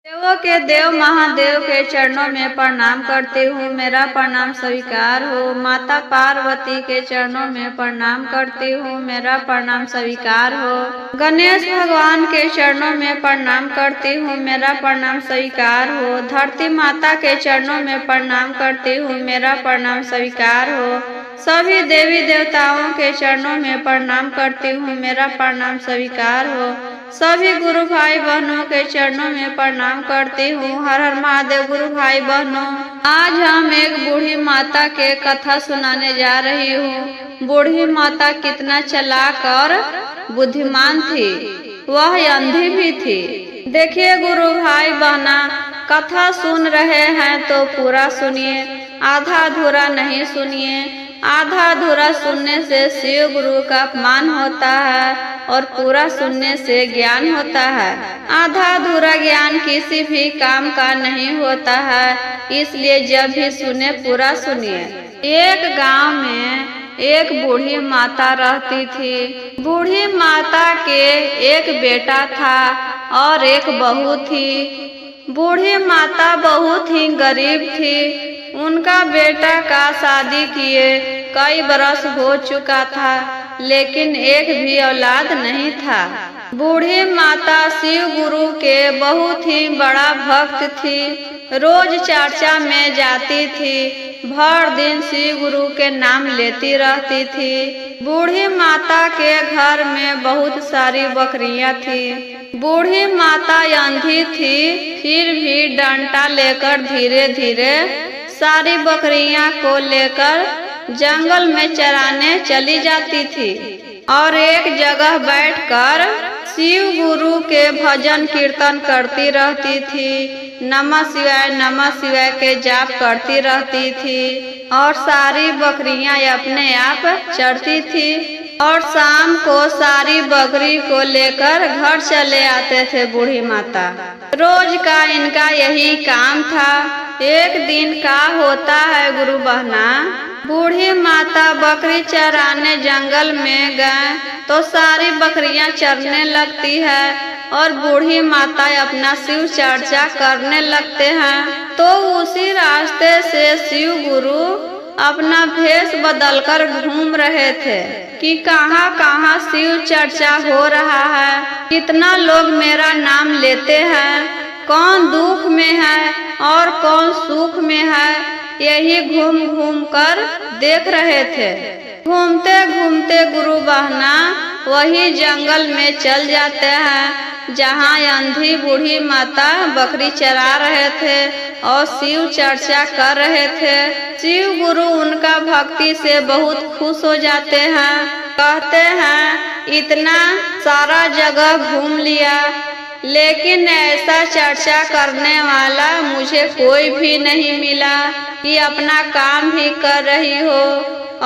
देवों के देव महादेव के चरणों में प्रणाम करती हूँ, मेरा प्रणाम स्वीकार हो। माता पार्वती के चरणों में प्रणाम करती हूँ, मेरा प्रणाम स्वीकार हो। गणेश भगवान के चरणों में प्रणाम करती हूँ, मेरा प्रणाम स्वीकार हो। धरती माता के चरणों में प्रणाम करती हूँ, मेरा प्रणाम स्वीकार हो। सभी देवी देवताओं के चरणों में प्रणाम करती हूँ, मेरा प्रणाम स्वीकार हो। सभी गुरु भाई बहनों के चरणों में प्रणाम करती हूँ। हर हर महादेव। गुरु भाई बहनों, आज हम एक बूढ़ी माता के कथा सुनाने जा रही हूँ। बूढ़ी माता कितना चालाक और बुद्धिमान थी, वह अंधी भी थी। देखिए गुरु भाई बहना, कथा सुन रहे हैं तो पूरा सुनिए, आधा अधूरा नहीं सुनिए। आधा अधूरा सुनने से शिव गुरु का अपमान होता है और पूरा सुनने से ज्ञान होता है। आधा अधूरा ज्ञान किसी भी काम का नहीं होता है, इसलिए जब भी सुने पूरा सुनिए। एक गांव में एक बूढ़ी माता रहती थी। बूढ़ी माता के एक बेटा था और एक बहू थी। बूढ़ी माता बहुत ही गरीब थी। उनका बेटा का शादी किए कई बरस हो चुका था, लेकिन एक भी औलाद नहीं था। बूढ़ी माता शिव गुरु के बहुत ही बड़ा भक्त थी। रोज चर्चा में जाती थी, भर दिन शिव गुरु के नाम लेती रहती थी। बूढ़ी माता के घर में बहुत सारी बकरियां थी। बूढ़ी माता अंधी थी, फिर भी डंडा लेकर धीरे धीरे सारी बकरियां को लेकर जंगल में चराने चली जाती थी और एक जगह बैठकर शिव गुरु के भजन कीर्तन करती रहती थी। नमः शिवाय के जाप करती रहती थी और सारी बकरियां अपने आप चरती थी और शाम को सारी बकरी को लेकर घर चले आते थे बूढ़ी माता। रोज का इनका यही काम था। एक दिन का होता है गुरु बहना, बूढ़ी माता बकरी चराने जंगल में गए तो सारी बकरियां चरने लगती है और बूढ़ी माता अपना शिव चर्चा करने लगते हैं। तो उसी रास्ते से शिव गुरु अपना भेष बदलकर घूम रहे थे कि कहाँ कहाँ शिव चर्चा हो रहा है, कितना लोग मेरा नाम लेते हैं, कौन दुख में है और कौन सुख में है, यही घूम घूम कर देख रहे थे। घूमते घूमते गुरु बहना वही जंगल में चल जाते हैं जहाँ अंधी बूढ़ी माता बकरी चरा रहे थे और शिव चर्चा कर रहे थे। शिव गुरु उनका भक्ति से बहुत खुश हो जाते हैं। कहते हैं इतना सारा जगह घूम लिया, लेकिन ऐसा चर्चा करने वाला मुझे कोई भी नहीं मिला कि अपना काम भी कर रही हो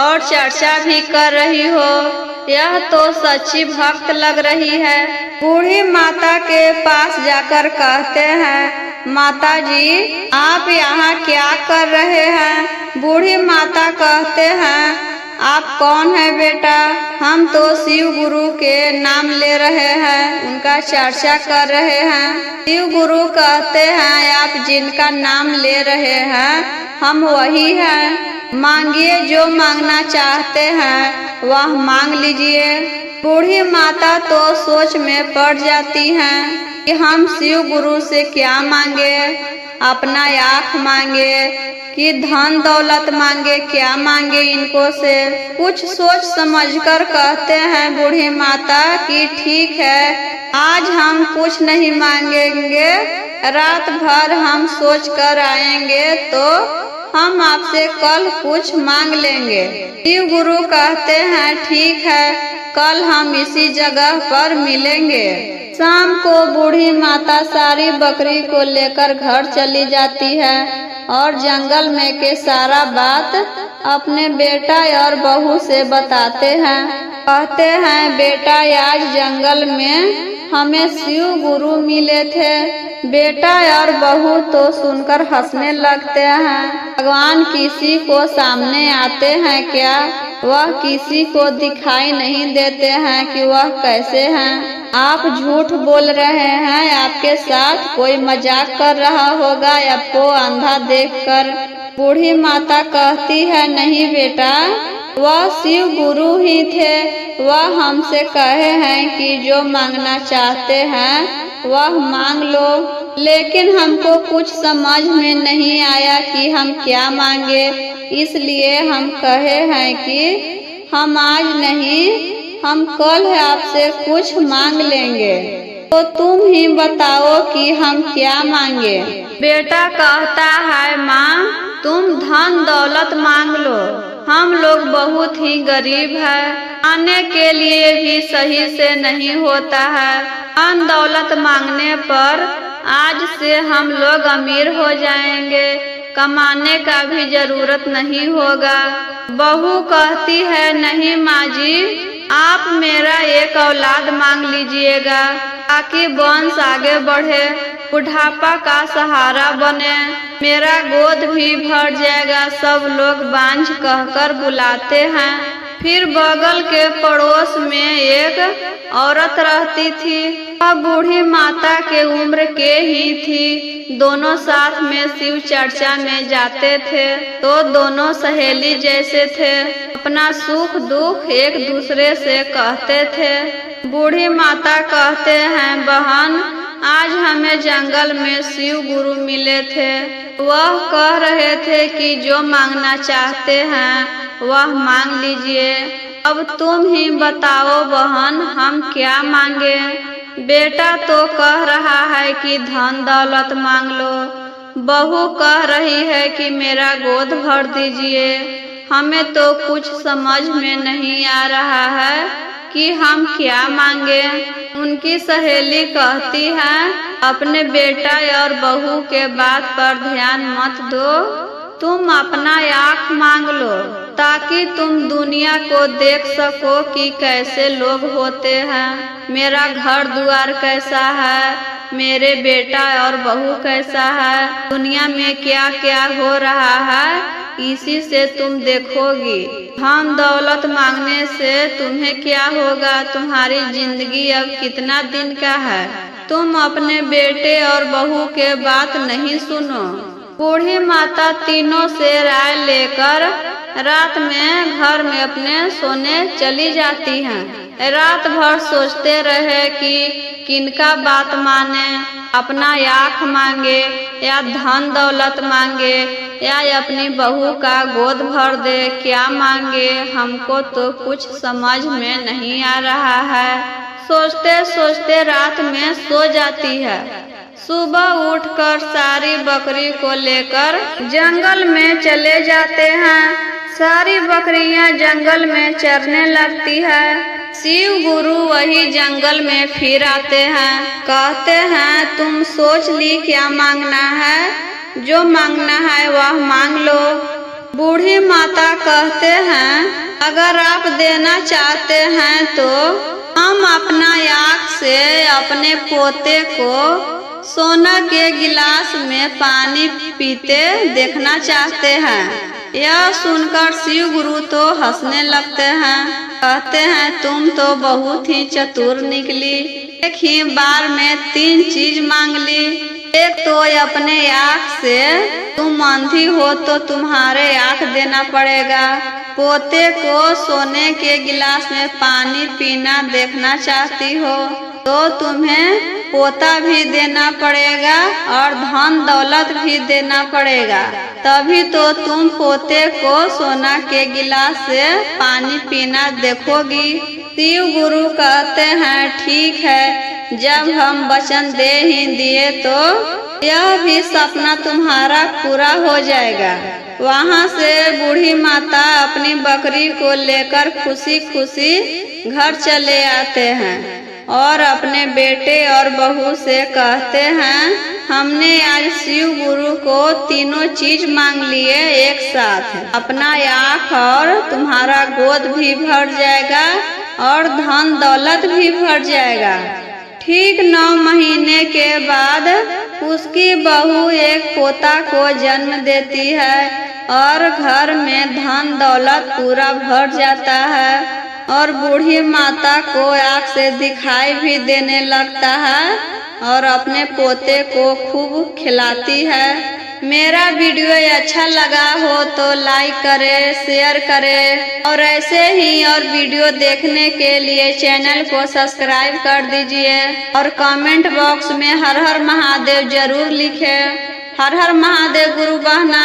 और चर्चा भी कर रही हो। यह तो सच्ची भक्त लग रही है। बूढ़ी माता के पास जाकर कहते हैं, माता जी आप यहाँ क्या कर रहे हैं? बूढ़ी माता कहते हैं, आप कौन है बेटा? हम तो शिव गुरु के नाम ले रहे हैं, उनका चर्चा कर रहे हैं। शिव गुरु कहते हैं, आप जिनका नाम ले रहे हैं हम वही हैं, मांगिए जो मांगना चाहते हैं वह मांग लीजिए। बूढ़ी माता तो सोच में पड़ जाती हैं कि हम शिव गुरु से क्या मांगे, अपना आँख मांगे कि धन दौलत मांगे, क्या मांगे इनको से। कुछ सोच समझकर कहते हैं बूढ़ी माता कि ठीक है, आज हम कुछ नहीं मांगेंगे, रात भर हम सोच कर आएंगे तो हम आपसे कल कुछ मांग लेंगे। शिव गुरु कहते हैं ठीक है, कल हम इसी जगह पर मिलेंगे। शाम को बूढ़ी माता सारी बकरी को लेकर घर चली जाती है और जंगल में के सारा बात अपने बेटा और बहू से बताते हैं। कहते हैं बेटा आज जंगल में हमें शिव गुरु मिले थे। बेटा और बहू तो सुनकर हंसने लगते हैं। भगवान किसी को सामने आते हैं क्या? वह किसी को दिखाई नहीं देते हैं कि वह कैसे हैं। आप झूठ बोल रहे हैं, आपके साथ कोई मजाक कर रहा होगा आपको अंधा देखकर। बूढ़ी माता कहती है, नहीं बेटा, वह शिव गुरु ही थे। वह हमसे कहे हैं कि जो मांगना चाहते हैं वह मांग लो, लेकिन हमको कुछ समझ में नहीं आया कि हम क्या मांगे, इसलिए हम कहे हैं कि हम आज नहीं, हम कल आपसे कुछ मांग लेंगे। तो तुम ही बताओ कि हम क्या मांगे। बेटा कहता है, माँ तुम धन दौलत मांग लो, हम लोग बहुत ही गरीब हैं, खाने के लिए भी सही से नहीं होता है। धन दौलत मांगने पर आज से हम लोग अमीर हो जाएंगे, कमाने का भी जरूरत नहीं होगा। बहू कहती है, नहीं माँ जी, आप मेरा एक औलाद मांग लीजिएगा ताकि वंश आगे बढ़े, बुढ़ापा का सहारा बने, मेरा गोद भी भर जाएगा। सब लोग बांझ कहकर बुलाते हैं। फिर बगल के पड़ोस में एक औरत रहती थी। वह बूढ़ी माता के उम्र के ही थी। दोनों साथ में शिव चर्चा में जाते थे, तो दोनों सहेली जैसे थे। अपना सुख दुख एक दूसरे से कहते थे। बूढ़ी माता कहते हैं, बहन आज हमें जंगल में शिव गुरु मिले थे। वह कह रहे थे कि जो मांगना चाहते हैं वह मांग लीजिए। अब तुम ही बताओ बहन, हम क्या मांगे। बेटा तो कह रहा है कि धन दौलत मांग लो, बहू कह रही है कि मेरा गोद भर दीजिए। हमें तो कुछ समझ में नहीं आ रहा है कि हम क्या मांगे। उनकी सहेली कहती है, अपने बेटा और बहू के बात पर ध्यान मत दो, तुम अपना आँख मांग लो ताकि तुम दुनिया को देख सको कि कैसे लोग होते हैं, मेरा घर द्वार कैसा है, मेरे बेटा और बहू कैसा है, दुनिया में क्या क्या हो रहा है, इसी से तुम देखोगी। धन दौलत मांगने से तुम्हें क्या होगा, तुम्हारी जिंदगी अब कितना दिन का है। तुम अपने बेटे और बहू के बात नहीं सुनो। बूढ़ी माता तीनों से राय लेकर रात में घर में अपने सोने चली जाती हैं। रात भर सोचते रहे कि किनका बात माने, अपना आँख मांगे या धन दौलत मांगे या अपनी बहू का गोद भर दे, क्या मांगे, हमको तो कुछ समझ में नहीं आ रहा है। सोचते सोचते रात में सो जाती है। सुबह उठकर सारी बकरी को लेकर जंगल में चले जाते हैं। सारी बकरियां जंगल में चरने लगती है। शिव गुरु वही जंगल में फिर आते हैं। कहते हैं, तुम सोच ली क्या मांगना है, जो मांगना है वह मांग लो। बूढ़ी माता कहते हैं, अगर आप देना चाहते हैं तो हम अपना आँख से अपने पोते को सोना के गिलास में पानी पीते देखना चाहते हैं। यह सुनकर शिव गुरु तो हंसने लगते हैं। कहते हैं, तुम तो बहुत ही चतुर निकली, एक ही बार में 3 चीज मांग ली। एक तो अपने आँख से, तुम अंधी हो तो तुम्हारे आँख देना पड़ेगा। पोते को सोने के गिलास में पानी पीना देखना चाहती हो तो तुम्हें पोता भी देना पड़ेगा और धन दौलत भी देना पड़ेगा, तभी तो तुम पोते को सोना के गिलास से पानी पीना देखोगी। शिव गुरु कहते हैं, ठीक है, जब हम वचन दे ही दिए तो यह भी सपना तुम्हारा पूरा हो जाएगा। वहाँ से बूढ़ी माता अपनी बकरी को लेकर खुशी खुशी घर चले आते हैं और अपने बेटे और बहू से कहते हैं, हमने आज शिव गुरु को तीनों चीज मांग लिए एक साथ। अपना आँख और तुम्हारा गोद भी भर जाएगा और धन दौलत भी भर जाएगा। ठीक 9 महीने के बाद उसकी बहू एक पोता को जन्म देती है और घर में धन दौलत पूरा भर जाता है। और बूढ़ी माता को आँख से दिखाई भी देने लगता है और अपने पोते को खूब खिलाती है। मेरा वीडियो अच्छा लगा हो तो लाइक करें, शेयर करें और ऐसे ही और वीडियो देखने के लिए चैनल को सब्सक्राइब कर दीजिए और कमेंट बॉक्स में हर हर महादेव जरूर लिखें। हर हर महादेव गुरु बहना।